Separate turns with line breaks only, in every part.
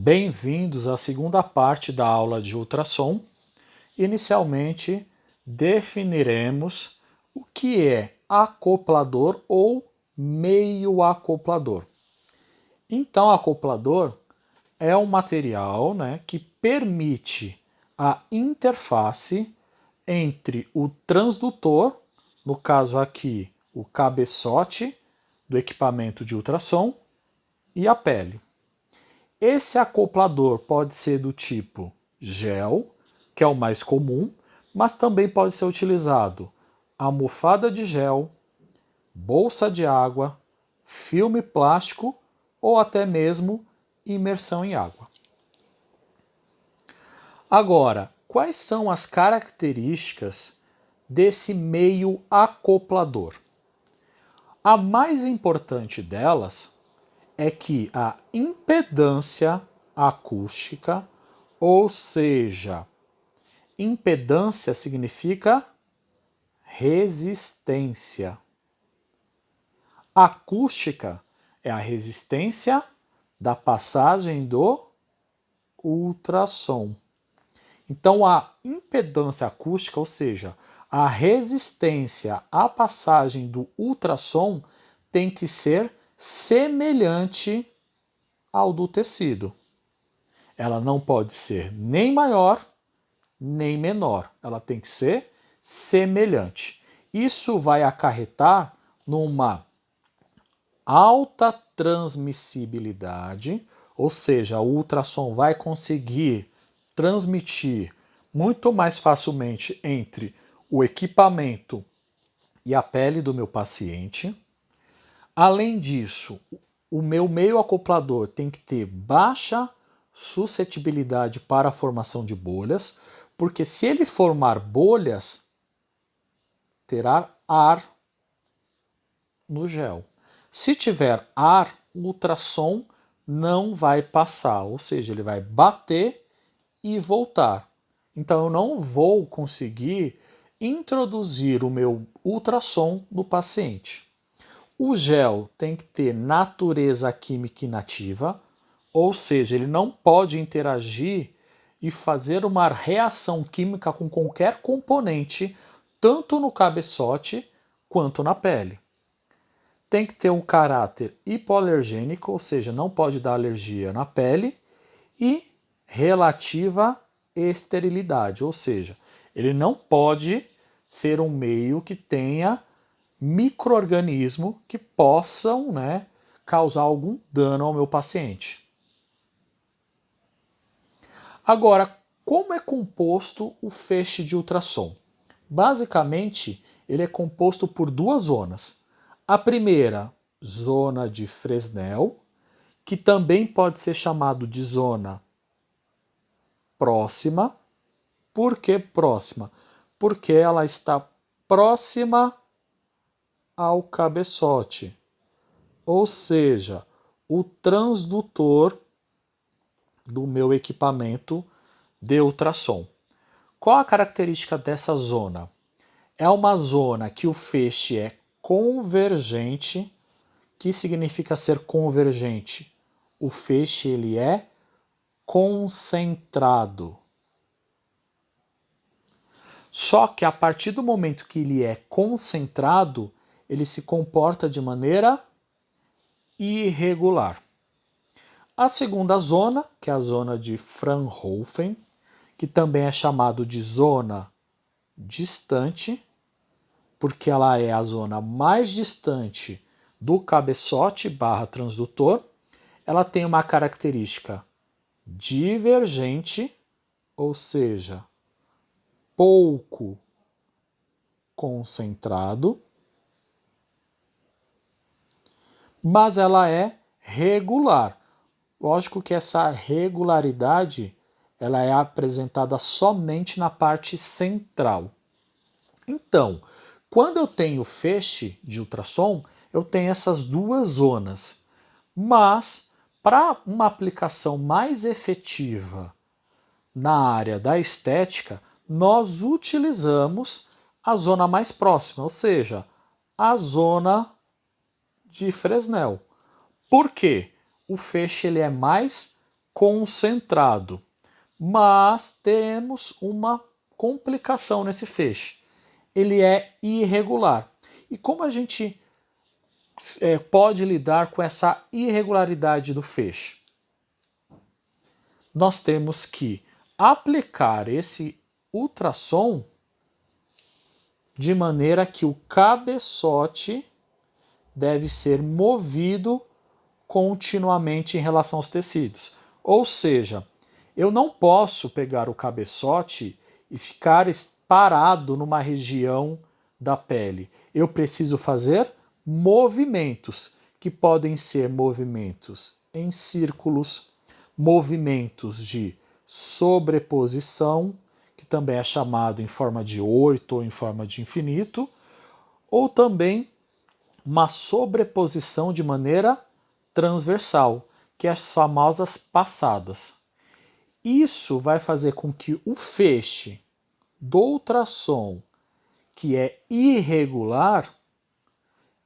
Bem-vindos à segunda parte da aula de ultrassom. Inicialmente, definiremos o que é acoplador ou meio acoplador. Então, acoplador é um material, que permite a interface entre o transdutor, no caso aqui o cabeçote do equipamento de ultrassom, e a pele. Esse acoplador pode ser do tipo gel, que é o mais comum, mas também pode ser utilizado almofada de gel, bolsa de água, filme plástico ou até mesmo imersão em água. Agora, quais são as características desse meio acoplador? A mais importante delas é que a impedância acústica, ou seja, impedância significa resistência. Acústica é a resistência da passagem do ultrassom. Então, a impedância acústica, ou seja, a resistência à passagem do ultrassom, tem que ser semelhante ao do tecido. Ela não pode ser nem maior, nem menor. Ela tem que ser semelhante. Isso vai acarretar numa alta transmissibilidade, ou seja, o ultrassom vai conseguir transmitir muito mais facilmente entre o equipamento e a pele do meu paciente. Além disso, o meu meio acoplador tem que ter baixa suscetibilidade para a formação de bolhas, porque se ele formar bolhas, terá ar no gel. Se tiver ar, o ultrassom não vai passar, ou seja, ele vai bater e voltar. Então eu não vou conseguir introduzir o meu ultrassom no paciente. O gel tem que ter natureza química inativa, ou seja, ele não pode interagir e fazer uma reação química com qualquer componente, tanto no cabeçote quanto na pele. Tem que ter um caráter hipoalergênico, ou seja, não pode dar alergia na pele, e relativa esterilidade, ou seja, ele não pode ser um meio que tenha micro-organismos que possam causar algum dano ao meu paciente. Agora, como é composto o feixe de ultrassom? Basicamente, ele é composto por duas zonas. A primeira, zona de Fresnel, que também pode ser chamado de zona próxima. Por que próxima? Porque ela está próxima ao cabeçote, ou seja, o transdutor do meu equipamento de ultrassom. Qual a característica dessa zona? É uma zona que o feixe é convergente. Que significa ser convergente? O feixe ele é concentrado. Só que a partir do momento que ele é concentrado, ele se comporta de maneira irregular. A segunda zona, que é a zona de Fraunhofen, que também é chamado de zona distante, porque ela é a zona mais distante do cabeçote barra transdutor, ela tem uma característica divergente, ou seja, pouco concentrado, mas ela é regular. Lógico que essa regularidade ela é apresentada somente na parte central. Então, quando eu tenho feixe de ultrassom, eu tenho essas duas zonas. Mas, para uma aplicação mais efetiva na área da estética, nós utilizamos a zona mais próxima, ou seja, a zona de Fresnel. Por quê? O feixe ele é mais concentrado. Mas temos uma complicação nesse feixe. Ele é irregular. E como a gente pode lidar com essa irregularidade do feixe? Nós temos que aplicar esse ultrassom de maneira que o cabeçote deve ser movido continuamente em relação aos tecidos. Ou seja, eu não posso pegar o cabeçote e ficar parado numa região da pele. Eu preciso fazer movimentos, que podem ser movimentos em círculos, movimentos de sobreposição, que também é chamado em forma de 8 ou em forma de infinito, ou também uma sobreposição de maneira transversal, que é as famosas passadas. Isso vai fazer com que o feixe do ultrassom, que é irregular,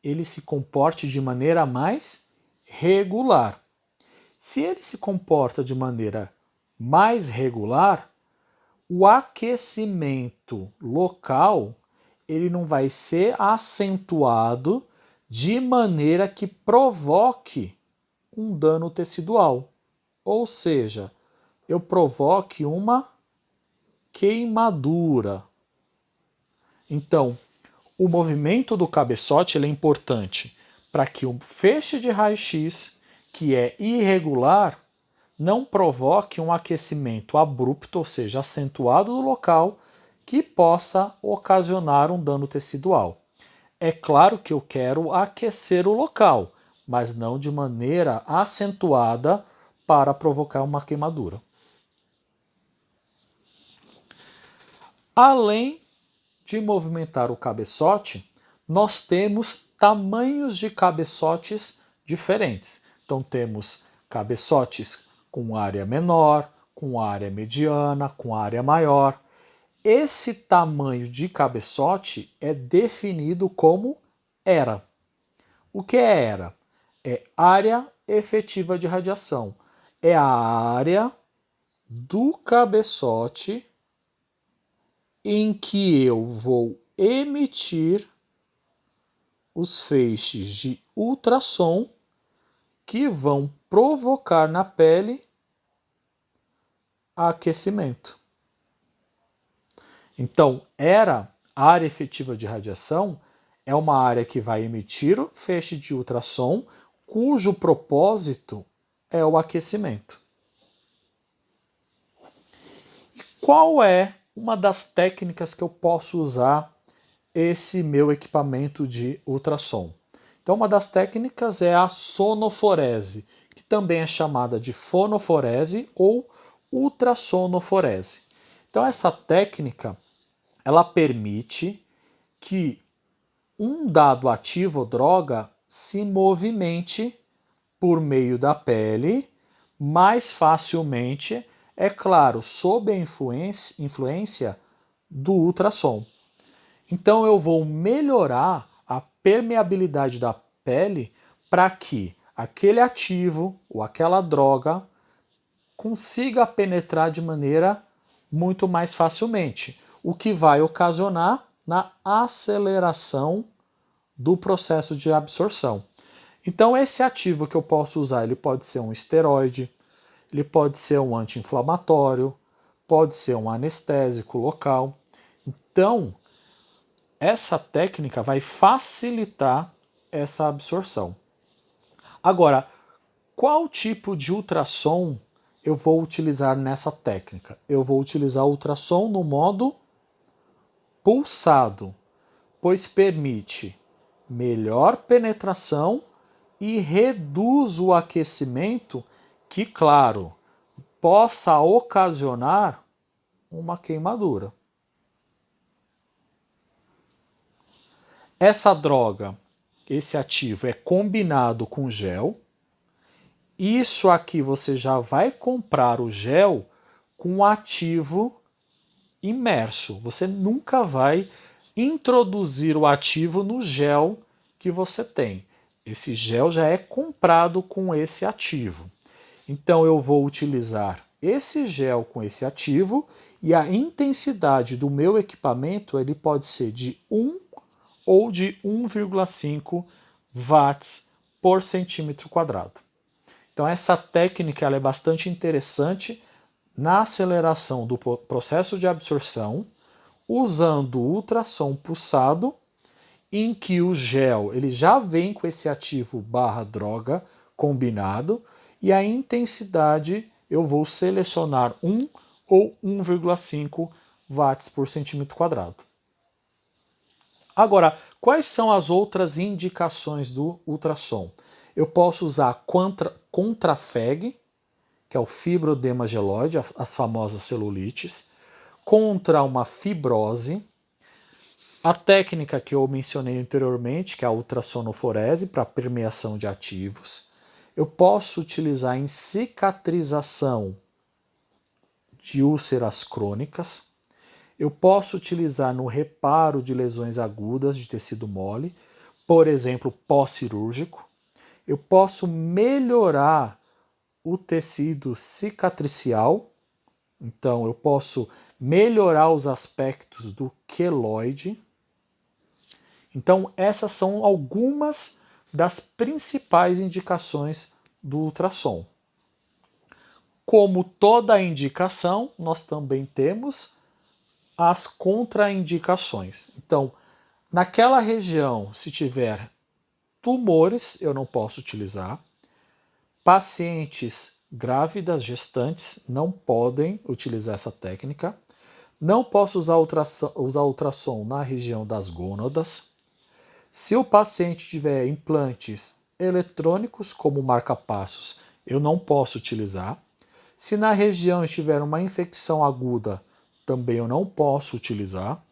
ele se comporte de maneira mais regular. Se ele se comporta de maneira mais regular, o aquecimento local ele não vai ser acentuado de maneira que provoque um dano tecidual. Ou seja, eu provoque uma queimadura. Então, o movimento do cabeçote ele é importante para que o feixe de raio-x, que é irregular, não provoque um aquecimento abrupto, ou seja, acentuado do local, que possa ocasionar um dano tecidual. É claro que eu quero aquecer o local, mas não de maneira acentuada para provocar uma queimadura. Além de movimentar o cabeçote, nós temos tamanhos de cabeçotes diferentes. Então temos cabeçotes com área menor, com área mediana, com área maior. Esse tamanho de cabeçote é definido como ERA. O que é ERA? É área efetiva de radiação. É a área do cabeçote em que eu vou emitir os feixes de ultrassom que vão provocar na pele aquecimento. Então, a área efetiva de radiação, é uma área que vai emitir o feixe de ultrassom, cujo propósito é o aquecimento. E qual é uma das técnicas que eu posso usar esse meu equipamento de ultrassom? Então, uma das técnicas é a sonoforese, que também é chamada de fonoforese ou ultrassonoforese. Então, essa técnica ela permite que um dado ativo ou droga se movimente por meio da pele mais facilmente, é claro, sob a influência do ultrassom. Então eu vou melhorar a permeabilidade da pele para que aquele ativo ou aquela droga consiga penetrar de maneira muito mais facilmente, o que vai ocasionar na aceleração do processo de absorção. Então esse ativo que eu posso usar, ele pode ser um esteroide, ele pode ser um anti-inflamatório, pode ser um anestésico local. Então, essa técnica vai facilitar essa absorção. Agora, qual tipo de ultrassom eu vou utilizar nessa técnica? Eu vou utilizar o ultrassom no modo pulsado, pois permite melhor penetração e reduz o aquecimento que, claro, possa ocasionar uma queimadura. Essa droga, esse ativo é combinado com gel. Isso aqui você já vai comprar o gel com o ativo imerso. Você nunca vai introduzir o ativo no gel que você tem. Esse gel já é comprado com esse ativo. Então eu vou utilizar esse gel com esse ativo e a intensidade do meu equipamento ele pode ser de 1 ou de 1,5 watts por centímetro quadrado. Então essa técnica ela é bastante interessante na aceleração do processo de absorção, usando o ultrassom pulsado, em que o gel ele já vem com esse ativo barra droga combinado, e a intensidade eu vou selecionar 1 ou 1,5 watts por centímetro quadrado. Agora, quais são as outras indicações do ultrassom? Eu posso usar contrafeg, que é o fibrodema geloide, as famosas celulites, contra uma fibrose, a técnica que eu mencionei anteriormente, que é a ultrassonoforese para permeação de ativos. Eu posso utilizar em cicatrização de úlceras crônicas. Eu posso utilizar no reparo de lesões agudas de tecido mole, por exemplo, pós-cirúrgico. Eu posso melhorar o tecido cicatricial, então eu posso melhorar os aspectos do queloide. Então essas são algumas das principais indicações do ultrassom. Como toda indicação, nós também temos as contraindicações. Então, naquela região, se tiver tumores, eu não posso utilizar. Pacientes grávidas, gestantes, não podem utilizar essa técnica. Não posso usar ultrassom na região das gônadas. Se o paciente tiver implantes eletrônicos, como marca-passos, eu não posso utilizar. Se na região estiver uma infecção aguda, também eu não posso utilizar.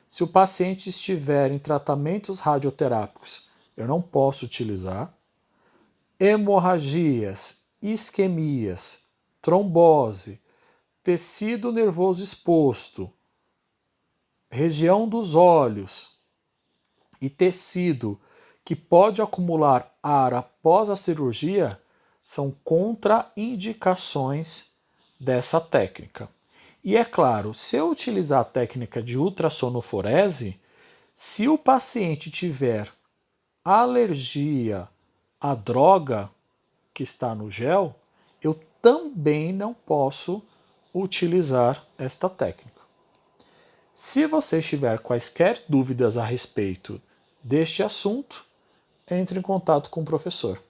Se o paciente estiver em tratamentos radioterápicos, eu não posso utilizar. Hemorragias, isquemias, trombose, tecido nervoso exposto, região dos olhos e tecido que pode acumular ar após a cirurgia são contraindicações dessa técnica. E é claro, se eu utilizar a técnica de ultrassonoforese, se o paciente tiver alergia à droga que está no gel, eu também não posso utilizar esta técnica. Se você tiver quaisquer dúvidas a respeito deste assunto, entre em contato com o professor.